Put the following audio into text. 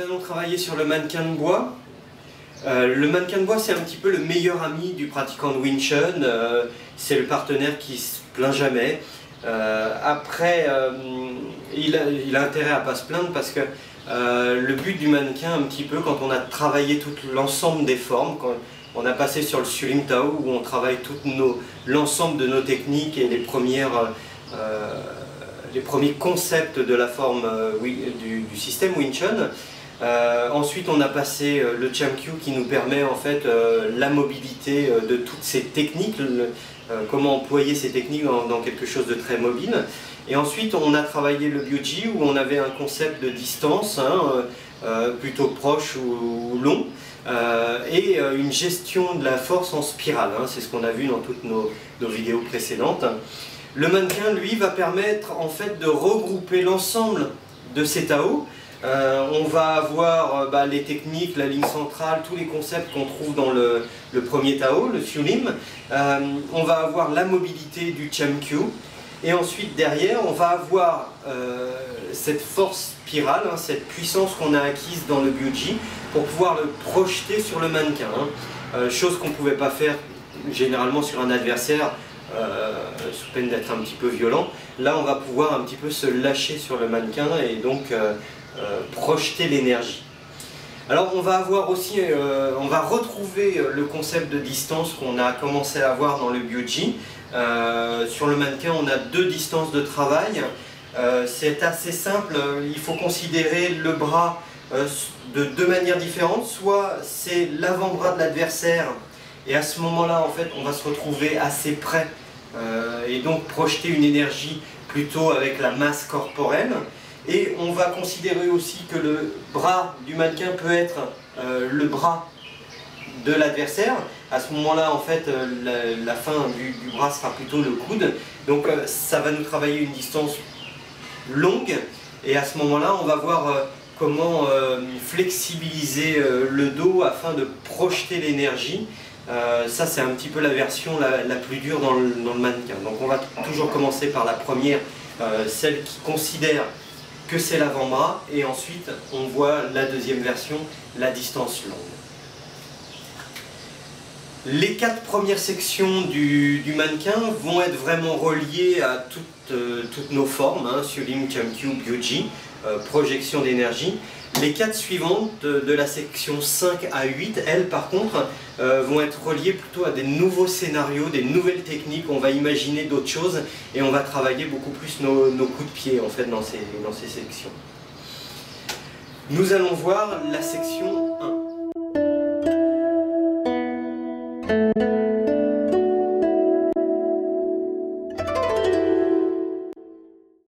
nous allons travailler sur le mannequin de bois. Le mannequin de bois, c'est un petit peu le meilleur ami du pratiquant de Wing Chun. C'est le partenaire qui se plaint jamais. Après, il a intérêt à pas se plaindre parce que le but du mannequin, un petit peu, quand on a travaillé tout l'ensemble des formes, quand on a passé sur le Sulim Tao, où on travaille l'ensemble de nos techniques et les premiers concepts de la forme du système Wing Chun. Ensuite, on a passé le Cham Kyu qui nous permet en fait la mobilité de toutes ces techniques, comment employer ces techniques dans quelque chose de très mobile. Et ensuite, on a travaillé le Byu-Ji où on avait un concept de distance, plutôt proche ou long, et une gestion de la force en spirale. C'est ce qu'on a vu dans toutes nos vidéos précédentes. Le mannequin, lui, va permettre en fait de regrouper l'ensemble de ces Tao. On va avoir les techniques, la ligne centrale, tous les concepts qu'on trouve dans le premier Tao, le Sulim. On va avoir la mobilité du Cham Kyu. Et ensuite, derrière, on va avoir cette force spirale, cette puissance qu'on a acquise dans le Byu-Ji pour pouvoir le projeter sur le mannequin. Chose qu'on ne pouvait pas faire généralement sur un adversaire, sous peine d'être un petit peu violent. Là, on va pouvoir un petit peu se lâcher sur le mannequin et donc projeter l'énergie. Alors on va avoir aussi, on va retrouver le concept de distance qu'on a commencé à avoir dans le Byu-Ji. Sur le mannequin, on a deux distances de travail. C'est assez simple, il faut considérer le bras de deux manières différentes. Soit c'est l'avant-bras de l'adversaire et à ce moment-là, en fait, on va se retrouver assez près et donc projeter une énergie plutôt avec la masse corporelle. Et on va considérer aussi que le bras du mannequin peut être le bras de l'adversaire. À ce moment-là, en fait, la fin du bras sera plutôt le coude. Donc ça va nous travailler une distance longue. Et à ce moment-là, on va voir comment flexibiliser le dos afin de projeter l'énergie. Ça, c'est un petit peu la version la plus dure dans le mannequin. Donc on va toujours commencer par la première, celle qui considère que c'est l'avant-bras, et ensuite on voit la deuxième version, la distance longue. Les quatre premières sections du mannequin vont être vraiment reliées à toutes nos formes, Sulim, Cham Kyu, Byu-Ji, projection d'énergie. Les quatre suivantes de la section 5 à 8, elles par contre, vont être reliées plutôt à des nouveaux scénarios, des nouvelles techniques. On va imaginer d'autres choses et on va travailler beaucoup plus nos coups de pied en fait dans ces sections. Nous allons voir la section 1.